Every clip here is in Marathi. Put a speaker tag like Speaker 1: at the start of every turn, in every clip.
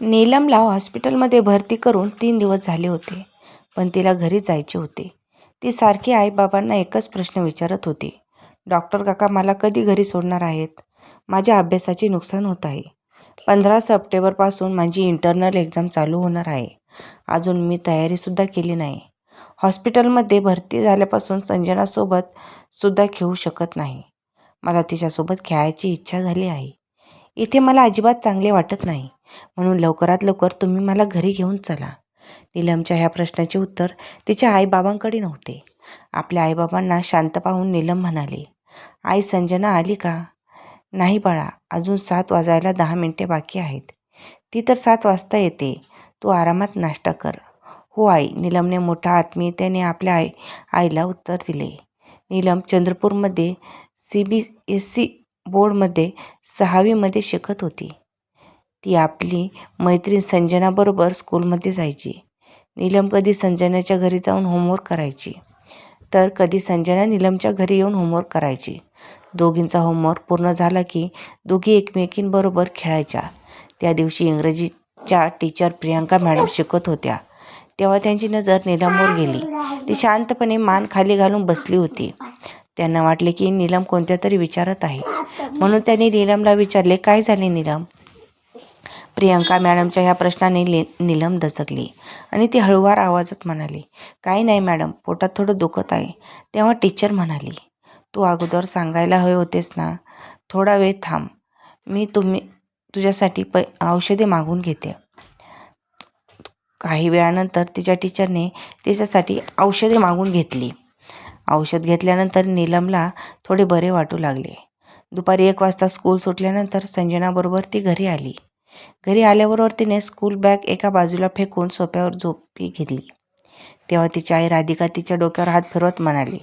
Speaker 1: नीलमला हॉस्पिटलमध्ये भरती करून 3 दिवस झाले होते, पण तिला घरी जायचे होते. ती सारखी आईबाबांना एकच प्रश्न विचारत होती. डॉक्टर काका मला कधी घरी सोडणार आहेत? माझ्या अभ्यासाचे नुकसान होत आहे. 15 सप्टेंबरपासून माझी इंटरनल एक्झाम चालू होणार आहे. अजून मी तयारीसुद्धा केली नाही. हॉस्पिटलमध्ये भरती झाल्यापासून संजनासोबत सुद्धा खेळू शकत नाही. मला तिच्यासोबत खेळायची इच्छा झाली आहे. इथे मला अजिबात चांगले वाटत नाही, म्हणून लवकरात लवकर तुम्ही मला घरी घेऊन चला. नीलमच्या ह्या प्रश्नाचे उत्तर तिच्या आईबाबांकडे नव्हते. आपल्या आईबाबांना शांत पाहून नीलम म्हणाली, आई संजना आली का? नाही बाळा, अजून 7 वाजायला 10 मिनिटे बाकी आहेत. ती तर 7 वाजता येते. तू आरामात नाश्ता कर. हो आई, नीलमने मोठ्या आत्मीयतेने आपल्या आईला उत्तर दिले. नीलम चंद्रपूरमध्ये CBSE बोर्डमध्ये 6वीमध्ये शिकत होती. ती आपली मैत्रीण संजनाबरोबर स्कूलमध्ये जायची. नीलम कधी संजनाच्या घरी जाऊन होमवर्क करायची, तर कधी संजना नीलमच्या घरी येऊन होमवर्क करायची. दोघींचा होमवर्क पूर्ण झाला की दोघी एकमेकींबरोबर खेळायच्या. त्या दिवशी इंग्रजीच्या टीचर प्रियांका मॅडम शिकत होत्या, तेव्हा त्यांची नजर नीलमवर गेली. ती शांतपणे मान खाली घालून बसली होती. त्यांना वाटले की नीलम कोणत्या तरी विचारत आहे, म्हणून त्यांनी नीलमला विचारले, काय झाले नीलम? प्रियांका मॅडमच्या ह्या प्रश्नाने नीलम दचकली आणि ती हळूवार आवाजात म्हणाली, काही नाही मॅडम, पोटात थोडं दुखत आहे. तेव्हा टीचर म्हणाली, तू अगोदर सांगायला हवे होतेस ना. थोडा वेळ थांब, मी तुझ्यासाठी औषधे मागून घेते. काही वेळानंतर तिच्या टीचरने तिच्यासाठी औषधे मागून घेतली. औषध घेतल्यानंतर नीलमला थोडे बरे वाटू लागले. दुपारी 1 वाजता स्कूल सुटल्यानंतर संजनाबरोबर ती घरी आली. घरी आल्याबरोबर तिने स्कूल बॅग एका बाजूला फेकून सोफ्यावर झोपी घेतली. तेव्हा तिची आई राधिका तिच्या डोक्यावर हात फिरवत म्हणाली,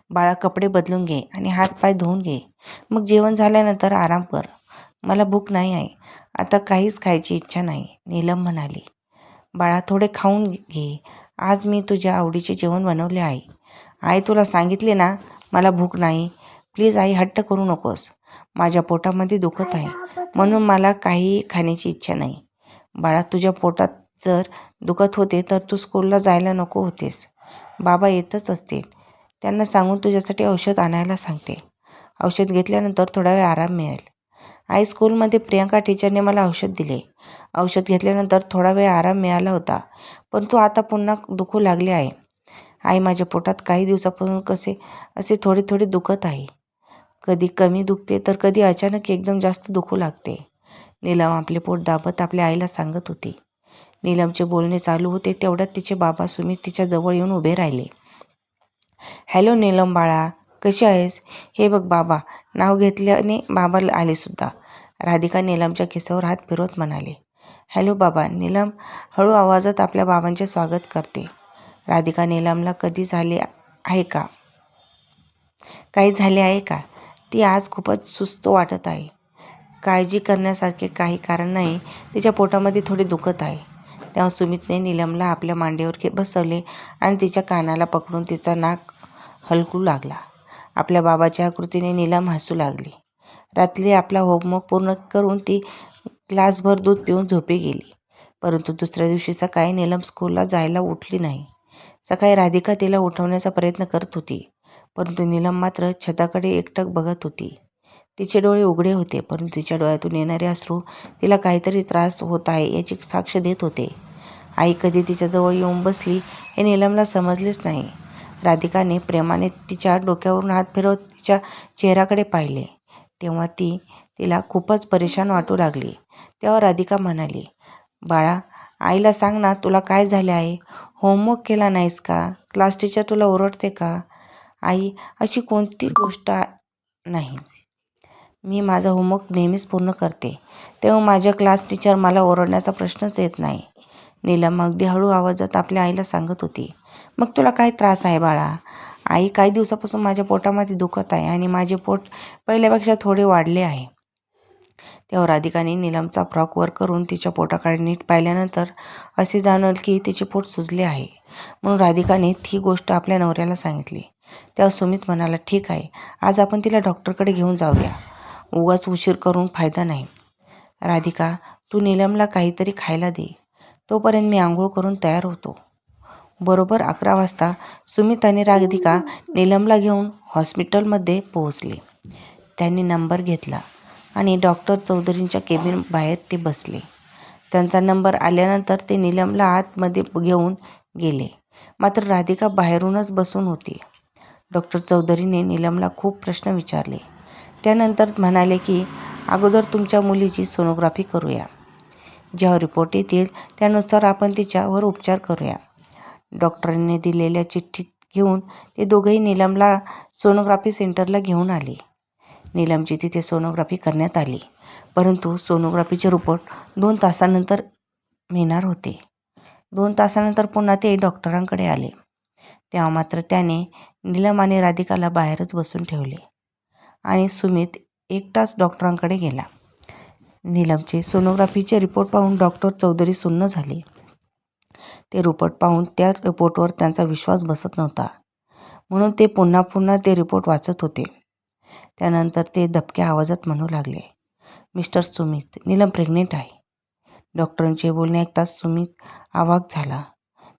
Speaker 1: बाळा, कपडे बदलून घे आणि हातपाय धुवून घे. मग जेवण झाल्यानंतर आराम कर. मला भूक नाही आहे. आता काहीच खायची इच्छा नाही. नीलम म्हणाली, बाळा, थोडे खाऊन घे. आज मी तुझ्या आवडीचे जेवण बनवले आहे. आई, तुला सांगितले ना मला भूक नाही. प्लीज आई, हट्ट करू नकोस. माझ्या पोटामध्ये दुखत आहे, म्हणून मला काहीही खाण्याची इच्छा नाही. बाळा, तुझ्या पोटात जर दुखत होते तर तू स्कूलला जायला नको होतेस. बाबा येतच असतील. त्यांना सांगून तुझ्यासाठी औषध आणायला सांगते. औषध घेतल्यानंतर थोडा वेळ आराम मिळेल. आई, स्कूलमध्ये प्रियांका टीचरने मला औषध दिले. औषध घेतल्यानंतर थोडा वेळ आराम मिळाला होता, परंतु आता पुन्हा दुखू लागले आहे. आई, माझ्या पोटात काही दिवसापासून असे थोडे थोडे दुखत आहे. कधी कमी दुखते तर कधी अचानक एकदम जास्त दुखू लागते. नीलम आपले पोट दाबत आपल्या आईला सांगत होती. नीलमचे बोलणे चालू होते तेवढ्यात तिचे बाबा सुमित तिच्या जवळ येऊन उभे राहिले. हॅलो नीलम बाळा, कशी आहेस? हे बघ बाबा. नाव घेतल्याने बाबा आले सुद्धा. राधिका नीलमच्या केसावर हात फिरवत म्हणाले, हॅलो बाबा. नीलम हळू आवाजात आपल्या बाबांचे स्वागत करते. राधिका नीलमला काही झाले आहे का? ती आज खूपच सुस्त वाटत आहे. काळजी करण्यासारखे काही कारण नाही. तिच्या पोटामध्ये थोडे दुखत आहे. तेव्हा सुमितने नीलमला आपल्या मांडीवर बसवले आणि तिच्या कानाला पकडून तिचा नाक हलकू लागला. आपल्या बाबाच्या कृतीने नीलम हसू लागली. रात्री आपला होमवर्क पूर्ण करून ती ग्लासभर दूध पिऊन झोपी गेली. परंतु दुसऱ्या दिवशी सकाळी नीलम स्कूलला जायला उठली नाही. सकाळी राधिका तिला उठवण्याचा प्रयत्न करत होती, परंतु नीलम मात्र छताकडे एकटक बघत होती. तिचे डोळे उघडे होते, परंतु तिच्या डोळ्यातून येणारे अश्रू तिला काहीतरी त्रास होत आहे याची साक्ष देत होते. आई कधी तिच्याजवळ येऊन बसली हे नीलमला समजलेच नाही. राधिकाने प्रेमाने तिच्या डोक्यावरून हात फिरवत तिच्या चेहऱ्याकडे पाहिले. तेव्हा तिला खूपच परेशान वाटू लागली. तेव्हा राधिका म्हणाली, बाळा, आईला सांग ना तुला काय झाले आहे. होमवर्क केला नाहीस का? क्लास टीचर तुला ओरडते का? आई, अशी कोणती गोष्ट नाही. मी माझा होमवर्क नेहमीच पूर्ण करते, तेव्हा माझ्या क्लास टीचर मला ओरडण्याचा प्रश्नच येत नाही. नीलम अगदी हळू आवाजात आपल्या आईला सांगत होती. मग तुला काय त्रास आहे बाळा? आई, काही दिवसापासून माझ्या पोटामध्ये दुखत आहे आणि माझे पोट पहिल्यापेक्षा थोडे वाढले आहे. तेव्हा राधिकाने नीलमचा फ्रॉक वर करून तिच्या पोटाकडे नीट पाहिल्यानंतर असे जाणवले की तिचे पोट सुजले आहे. म्हणून राधिकाने ती गोष्ट आपल्या नवऱ्याला सांगितली. तेव्हा सुमित म्हणाला, ठीक आहे, आज आपण तिला डॉक्टरकडे घेऊन जाऊया. उगाच उशीर करून फायदा नाही. राधिका, तू नीलमला काहीतरी खायला दे, तोपर्यंत मी आंघोळ करून तयार होतो. बरोबर 11 वाजता सुमित आणि राधिका नीलमला घेऊन हॉस्पिटलमध्ये पोहोचले. त्यांनी नंबर घेतला आणि डॉक्टर चौधरींच्या केबिन बाहेर ते बसले. त्यांचा नंबर आल्यानंतर ते नीलमला आतमध्ये घेऊन गेले. मात्र राधिका बाहेरूनच बसून होती. डॉक्टर चौधरीने नीलमला खूप प्रश्न विचारले. त्यानंतर म्हणाले की अगोदर तुमच्या मुलीची सोनोग्राफी करूया. जेव्हा रिपोर्ट येतील त्यानुसार आपण तिच्यावर उपचार करूया. डॉक्टरांनी दिलेल्या चिठ्ठीत घेऊन ते दोघेही नीलमला सोनोग्राफी सेंटरला घेऊन आले. नीलमची तिथे सोनोग्राफी करण्यात आली, परंतु सोनोग्राफीचे रिपोर्ट 2 तासानंतर मिळणार होते. 2 तासानंतर पुन्हा ते डॉक्टरांकडे आले. तेव्हा मात्र त्याने नीलम आणि राधिकाला बाहेरच बसून ठेवले आणि सुमित एकटाच डॉक्टरांकडे गेला. नीलमचे सोनोग्राफीचे रिपोर्ट पाहून डॉक्टर चौधरी सुन्न झाले. ते रिपोर्ट पाहून त्या रिपोर्टवर त्यांचा विश्वास बसत नव्हता, म्हणून ते पुन्हा पुन्हा ते रिपोर्ट वाचत होते. त्यानंतर ते दबक्या आवाजात म्हणू लागले, मिस्टर सुमित, नीलम प्रेग्नेंट आहे. डॉक्टरांचे बोलणे ऐकताच सुमित अवाक झाला.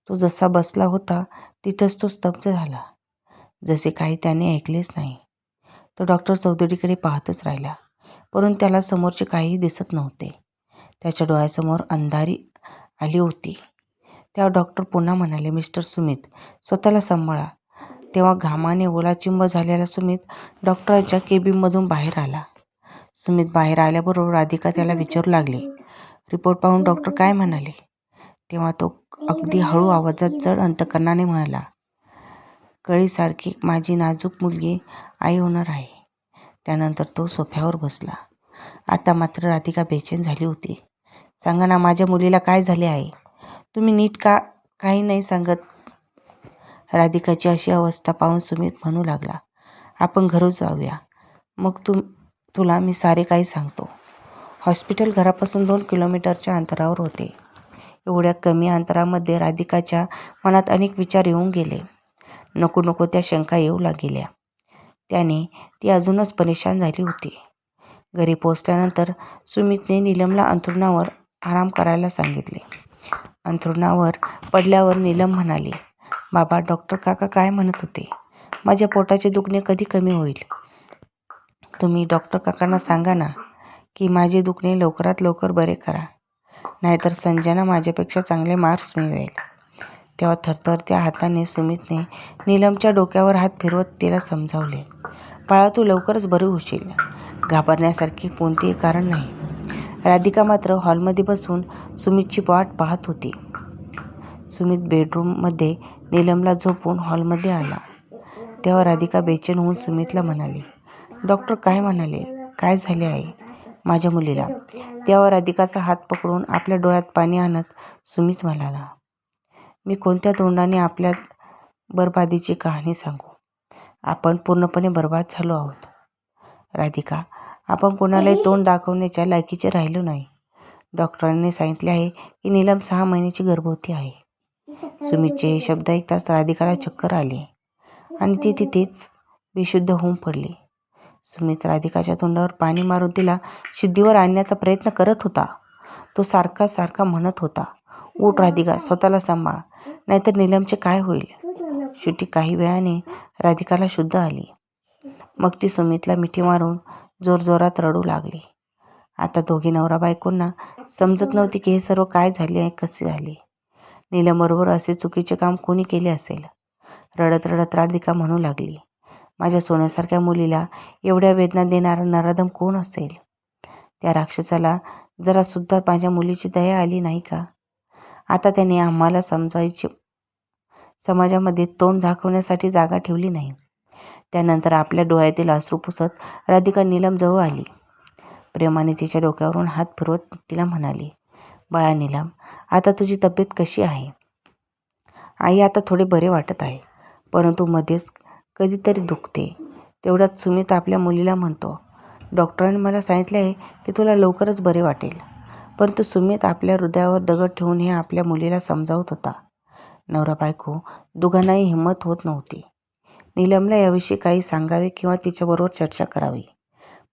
Speaker 1: तो जसा बसला होता तिथंच तो स्तब्ध झाला, जसे काही त्याने ऐकलेच नाही. तो डॉक्टर चौधरीकडे पाहतच राहिला, परंतु त्याला समोरचे काहीही दिसत नव्हते. त्याच्या डोळ्यासमोर अंधारी आली होती. तेव्हा डॉक्टर पुन्हा म्हणाले, मिस्टर सुमित, स्वतःला सांभाळा. तेव्हा घामाने ओलाचिंब झालेला सुमित डॉक्टरांच्या केबिनमधून बाहेर आला. सुमित बाहेर आल्याबरोबर राधिका त्याला विचारू लागली, रिपोर्ट पाहून डॉक्टर काय म्हणाले? तेव्हा तो अगदी हळू आवाजात जड अंतकरणाने म्हणाला, कळीसारखी माझी नाजूक मुलगी आई होणार आहे. त्यानंतर तो सोफ्यावर बसला. आता मात्र राधिका बेचैन झाली होती. सांगा ना, माझ्या मुलीला काय झाले आहे? तुम्ही नीट का काही नाही सांगत? राधिकाची अशी अवस्था पाहून सुमित म्हणू लागला, आपण घरी जाऊया, मग तुला मी सारे काही सांगतो. हॉस्पिटल घरापासून 2 किलोमीटरच्या अंतरावर होते. एवढ्या कमी अंतरामध्ये राधिकाच्या मनात अनेक विचार येऊन गेले. नको नको त्या शंका येऊ लागल्या. त्याने ती अजूनच परेशान झाली होती. घरी पोहोचल्यानंतर सुमितने नीलमला अंथरुणावर आराम करायला सांगितले. अंथरुणावर पडल्यावर नीलम म्हणाली, बाबा, डॉक्टर काका काय म्हणत होते? माझ्या पोटाचे दुखणे कधी कमी होईल? तुम्ही डॉक्टर काकांना सांगा ना की माझे दुखणे लवकरात लवकर बरे करा, नाहीतर संजना माझ्यापेक्षा चांगले मार्क्स मिळवेल. तेव्हा थरथरत्या हाताने सुमितने नीलमच्या डोक्यावर हात फिरवत तिला समजावले, बाळा, तू लवकरच बरी होशील. घाबरण्यासारखे कोणतेही कारण नाही. राधिका मात्र हॉलमध्ये बसून सुमितची वाट पाहत होती. सुमित बेडरूममध्ये नीलमला झोपून हॉलमध्ये आला. तेव्हा राधिका बेचैन होऊन सुमितला म्हणाली, डॉक्टर काय म्हणाले? काय झाले आहे माझ्या मुलीला? तेव्हा राधिकाचा हात पकडून आपल्या डोळ्यात पाणी आणत सुमित म्हणाला, मी कोणत्या तोंडाने आपल्या बरबादीची कहाणी सांगू? आपण पूर्णपणे बर्बाद झालो आहोत. राधिका, आपण कोणालाही तोंड दाखवण्याच्या लायकीचे राहिलो नाही. डॉक्टरांनी सांगितले आहे की नीलम 6 महिन्याची गर्भवती आहे. सुमितचे हे शब्द ऐकताच राधिकाला चक्कर आली आणि ती तिथेच बेशुद्ध होऊन पडली. सुमित राधिकाच्या तोंडावर पाणी मारून तिला शुद्धीवर आणण्याचा प्रयत्न करत होता. तो सारखा म्हणत होता, उठ राधिका, स्वतःला सांभाळ, नाहीतर नीलमचे काय होईल? शेवटी काही वेळाने राधिकाला शुद्ध आली. मग ती सुमितला मिठी मारून जोरजोरात रडू लागली. आता दोघी नवरा बायकोंना समजत नव्हती की हे सर्व काय झाले आणि कसे झाले. नीलमबरोबर असे चुकीचे काम कोणी केले असेल? रडत रडत राधिका म्हणू लागली, माझ्या सोन्यासारख्या मुलीला एवढ्या वेदना देणारा नराधम कोण असेल? त्या राक्षसाला जरासुद्धा माझ्या मुलीची दया आली नाही का? आता त्याने आम्हाला समाजामध्ये तोंड दाखवण्यासाठी जागा ठेवली नाही. त्यानंतर आपल्या डोळ्यातील अश्रू पुसत राधिका नीलमजवळ आली. प्रेमाने तिच्या डोक्यावरून हात फिरवत तिला म्हणाली, बाळा नीलम, आता तुझी तब्येत कशी आहे? आई, आता थोडे बरे वाटत आहे, परंतु मध्येच कधीतरी दुखते. तेवढ्यात सुमित आपल्या मुलीला म्हणतो, डॉक्टरांनी मला सांगितले आहे की तुला लवकरच बरे वाटेल. परंतु सुमित आपल्या हृदयावर दगड ठेवून हे आपल्या मुलीला समजावत होता. नवरा बायको दोघांनाही हिंमत होत नव्हती. नीलमला याविषयी काही सांगावे किंवा तिच्याबरोबर चर्चा करावी,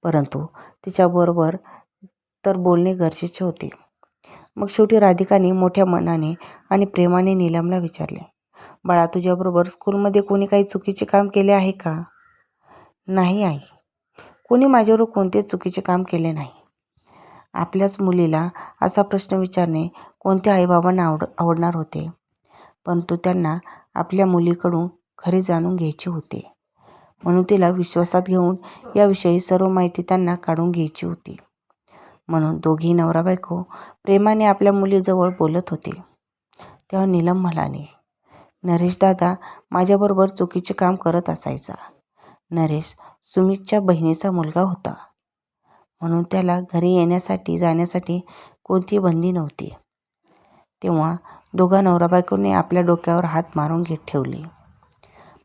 Speaker 1: परंतु तिच्याबरोबर तर बोलणे गरजेचे होते. मग शेवटी राधिकाने मोठ्या मनाने आणि प्रेमाने नीलमला विचारले, बाळा, तुझ्याबरोबर स्कूलमध्ये कोणी काही चुकीचे काम केले आहे का? नाही आई, कोणी माझ्याबरोबर कोणतेच चुकीचे काम केले नाही. आपल्याच मुलीला असा प्रश्न विचारणे कोणत्या आईबाबांना आवडणार होते? परंतु त्यांना आपल्या मुलीकडून खरे जाणून घ्यायचे होते. म्हणून तिला विश्वासात घेऊन याविषयी सर्व माहिती त्यांना काढून घ्यायची होती. म्हणून दोघी नवरा बायको प्रेमाने आपल्या मुलीजवळ बोलत होते. तेव्हा नीलम म्हणाली, नरेश दादा माझ्याबरोबर चुकीचे काम करत असायचा. नरेश सुमितच्या बहिणीचा मुलगा होता, म्हणून त्याला घरी येण्यासाठी जाण्यासाठी कोणती बंदी नव्हती. तेव्हा दोघा नवरा बायकोने आपल्या डोक्यावर हात मारून ठेवले.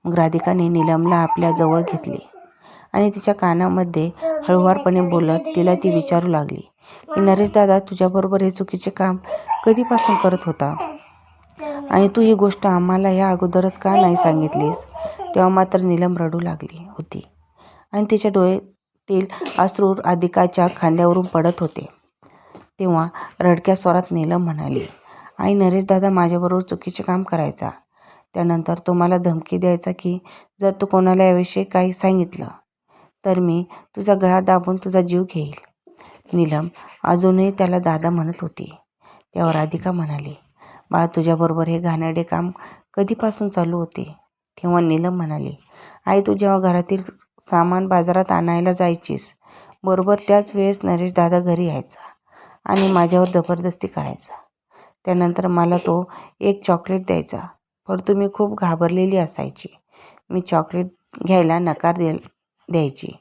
Speaker 1: मग राधिकाने नीलमला आपल्या जवळ घेतले आणि तिच्या कानामध्ये हळुवारपणे बोलत तिला ती विचारू लागली की नरेश दादा तुझ्याबरोबर हे चुकीचे काम कधीपासून करत होता आणि तू ही गोष्ट आम्हाला या अगोदरच का नाही सांगितलीस? तेव्हा मात्र नीलम रडू लागली होती आणि तिच्या डोळ्यातील अश्रू राधिकाच्या खांद्यावरून पडत होते. तेव्हा रडक्या स्वरात नीलम म्हणाली, आई, नरेश दादा माझ्याबरोबर चुकीचे काम करायचा. त्यानंतर तो मला धमकी द्यायचा की जर तू कोणाला याविषयी काही सांगितलं तर मी तुझा गळा दाबून तुझा जीव घेईल. नीलम अजूनही त्याला दादा म्हणत होती. तेव्हा राधिका म्हणाली, बाळा, तुझ्याबरोबर हे घाणेरडे काम कधीपासून चालू होते? तेव्हा नीलम म्हणाली, आई, तू जेव्हा घरातील सामान बाजारात आणायला जायचीस बरोबर त्याच वेळेस नरेश दादा घरी यायचा आणि माझ्यावर जबरदस्ती करायचा. त्यानंतर मला तो एक चॉकलेट द्यायचा, परंतु मी खूप घाबरलेली असायची. मी चॉकलेट घ्यायला नकार द्यायची.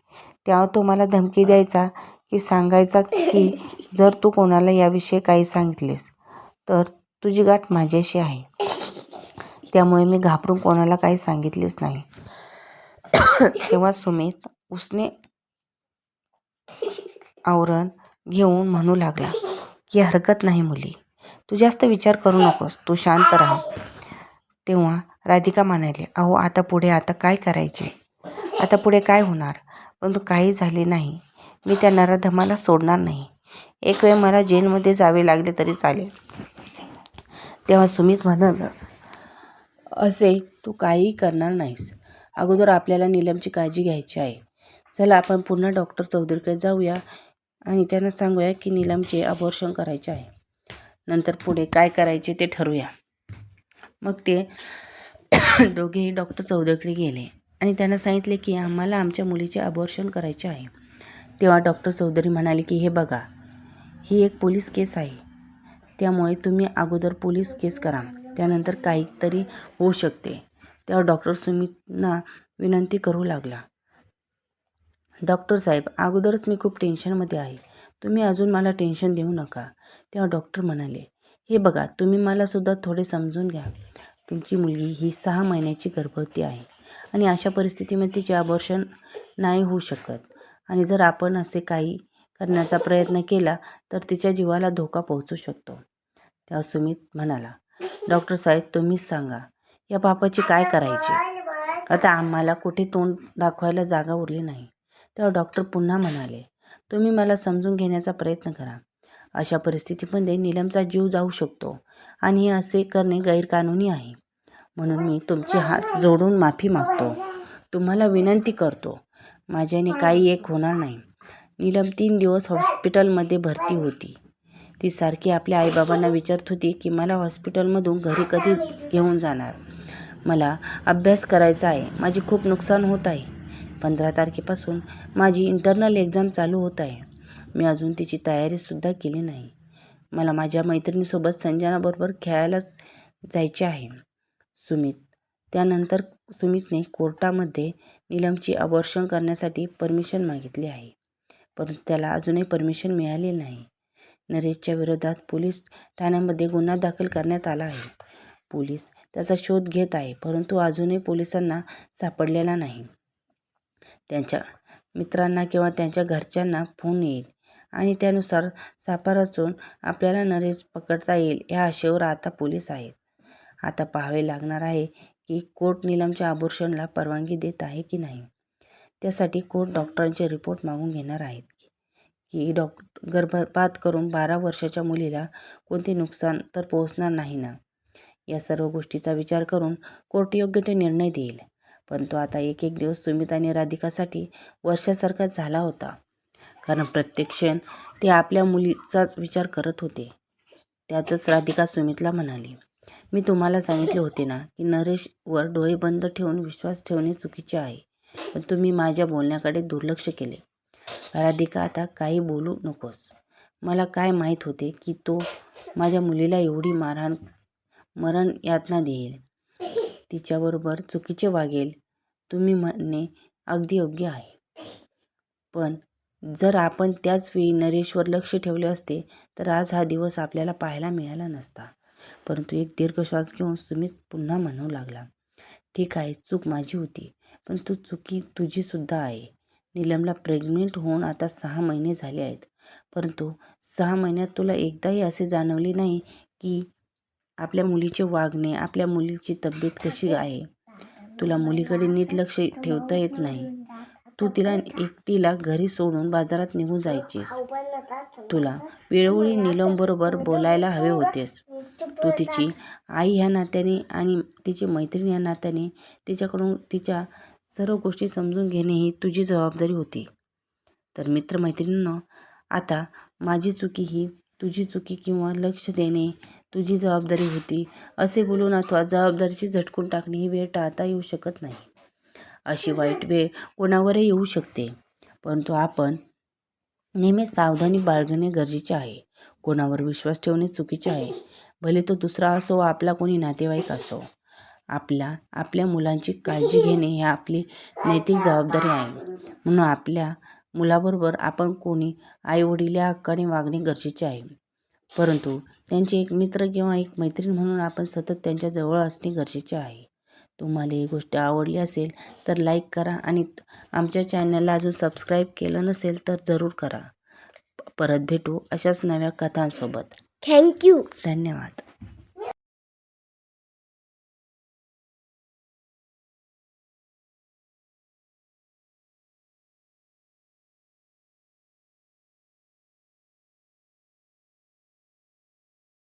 Speaker 1: तेव्हा तो मला धमकी द्यायचा की सांगायचा की जर तू कोणाला याविषयी काही सांगितलेस तर तुझी गाठ माझ्याशी आहे. त्यामुळे मी घाबरून कोणाला काही सांगितलेच नाही. तेव्हा सुमित उसने आवरण घेऊन म्हणू लागला की हरकत नाही मुली, तू जास्त विचार करू नकोस, तू शांत राहा. तेव्हा राधिका म्हणाली, अहो आता काय करायचे? आता पुढे काय होणार? परंतु काही झाले नाही, मी त्या नराधमाला सोडणार नाही. एक वेळ मला जेलमध्ये जावे लागले तरी चालेल. तेव्हा सुमित म्हणाला, असे तू काहीही करणार नाहीस. अगोदर आपल्याला नीलमची काळजी घ्यायची आहे. चला आपण पुन्हा डॉक्टर चौधरीकडे जाऊया आणि त्यांना सांगूया की नीलमचे अबॉर्शन करायचे आहे. नंतर पुढे काय करायचे ते ठरवूया. मग ते दोघेही डॉक्टर चौधरीकडे गेले आणि त्यांना सांगितले की आम्हाला आमच्या मुलीचे अबॉर्शन करायचे आहे. तेव्हा डॉक्टर चौधरी म्हणाले की हे बघा, ही एक पोलीस केस आहे, त्यामुळे तुम्ही अगोदर पोलीस केस करा, त्यानंतर काहीतरी होऊ शकते. तेव्हा डॉक्टर सुमितना विनंती करू लागला, डॉक्टर साहेब, अगोदरच मी खूप टेन्शनमध्ये आहे, तुम्ही अजून मला टेन्शन देऊ नका. तेव्हा डॉक्टर म्हणाले, हे बघा, तुम्ही मला सुद्धा थोडे समजून घ्या. तुमची मुलगी ही 6 महिन्याची गर्भवती आहे आणि अशा परिस्थितीमध्ये तिचे अबॉर्शन नाही होऊ शकत आणि जर आपण असे काही करण्याचा प्रयत्न केला तर तिच्या जीवाला धोका पोहोचू शकतो. तेव्हा सुमित म्हणाला, डॉक्टर साहेब, तुम्हीच सांगा, या पापाची काय करायची? आता आम्हाला कुठे तोंड दाखवायला जागा उरली नाही. तेव्हा डॉक्टर पुन्हा म्हणाले, तुम्ही मला समजून घेण्याचा प्रयत्न करा. अशा परिस्थितीमध्ये नीलमचा जीव जाऊ शकतो आणि हे असे करणे गैरकानूनी आहे. म्हणून मी तुमचे हात जोडून माफी मागतो. तुम्हाला विनंती करतो, माझ्याने काही एक होणार नाही. नीलम 3 दिवस हॉस्पिटलमध्ये भरती होती. ती सारखी आपल्या आईबाबांना विचारत होती की मला हॉस्पिटलमधून घरी कधी घेऊन जाणार? मला अभ्यास करायचा आहे, माझी खूप नुकसान होत आहे. 15 तारखेपासून माझी इंटरनल एक्झाम चालू होत आहे. मी अजून तिची तयारीसुद्धा केली नाही. मला माझ्या मैत्रिणीसोबत संजनाबरोबर खेळायला जायचे आहे. सुमित त्यानंतर सुमितने कोर्टामध्ये नीलमची अबॉर्शन करण्यासाठी परमिशन मागितली आहे, परंतु त्याला अजूनही परमिशन मिळालेली नाही. नरेशच्या विरोधात पोलीस ठाण्यामध्ये गुन्हा दाखल करण्यात आला आहे. पोलीस त्याचा शोध घेत आहे, परंतु अजूनही पोलिसांना सापडलेला नाही. त्यांच्या मित्रांना किंवा त्यांच्या घरच्यांना फोन येईल आणि त्यानुसार सापळा रचून आपल्याला नरेश पकडता येईल या आशेवर आता पोलीस आहेत. आता पाहावे लागणार आहे की कोर्ट नीलमच्या अबॉर्शनला परवानगी देत आहे की नाही. त्यासाठी कोर्ट डॉक्टरांचे रिपोर्ट मागून घेणार आहेत की की गर्भपात करून 12 वर्षाच्या मुलीला कोणते नुकसान तर पोहोचणार नाही ना. या सर्व गोष्टीचा विचार करून कोर्ट योग्य तो निर्णय देईल. पण तो आता एक एक दिवस सुमित आणि राधिकासाठी वर्षासारखा झाला होता. कारण प्रत्येक क्षण ते आपल्या मुलीचाच विचार करत होते. त्यातच राधिका सुमितला म्हणाली, मी तुम्हाला सांगितले होते ना की नरेशवर डोळे बंद ठेवून विश्वास ठेवणे चुकीचे आहे. पण तुम्ही माझ्या बोलण्याकडे दुर्लक्ष केले. राधिका, आता काही बोलू नकोस. मला काय माहीत होते की तो माझ्या मुलीला एवढी मरण यातना देईल, तिच्याबरोबर चुकीचे वागेल. तुम्ही म्हणणे अगदी योग्य आहे. पण जर आपण त्याच वेळी नरेशवर लक्ष ठेवले असते तर आज हा दिवस आपल्याला पाहायला मिळाला नसता. परंतु एक दीर्घ श्वास घेऊन सुमित पुन्हा म्हणू लागला, ठीक आहे, चूक माझी होती, पण चुकी तुझी सुद्धा आहे. नीलमला प्रेग्नेंट होऊन आता 6 महिने झाले आहेत. परंतु 6 महिन्यात तुला एकदाही असे जाणवले नाही की आपल्या मुलीचे वागणे, आपल्या मुलीची तब्येत कशी आहे. तुला मुलीकडे नीट लक्ष ठेवता येत नाही. तू तिला एकटीला घरी सोडून बाजारात निघून जायचीस. तुला वेळोवेळी नीलमबरोबर बोलायला हवे होतेस. तू तिची आई ह्या नात्याने आणि तिची मैत्रीण ह्या नात्याने तिच्याकडून तिच्या सर्व गोष्टी समजून घेणे ही तुझी जबाबदारी होती. तर मित्रमैत्रिणींनो, आता माझी चुकी ही तुझी चुकी किंवा लक्ष देणे तुझी जबाबदारी होती असे बोलून अथवा जबाबदारीची झटकून टाकणे ही वेळ टाळता येऊ शकत नाही. अशी वाईट वेळ कोणावरही येऊ शकते. परंतु आपण नेहमी सावधानी बाळगणे गरजेचे आहे. कोणावर विश्वास ठेवणे चुकीचे आहे. भले तो दुसरा असो व आपला कोणी नातेवाईक असो. आपल्या मुलांची काळजी घेणे ही आपली नैतिक जबाबदारी आहे. म्हणून आपल्या मुलाबरोबर आपण कोणी आईवडील या हक्काने वागणे गरजेचे आहे. परंतु त्यांचे एक मित्र किंवा एक मैत्रीण म्हणून आपण सतत त्यांच्या जवळ असणे गरजेचे आहे. तुम्हाला ही गोष्ट आवडली असेल तर लाईक करा आणि आमच्या चॅनलला अजून सबस्क्राईब केलं नसेल तर जरूर करा. परत भेटू अशाच नव्या कथांसोबत.
Speaker 2: थँक्यू.
Speaker 1: धन्यवाद.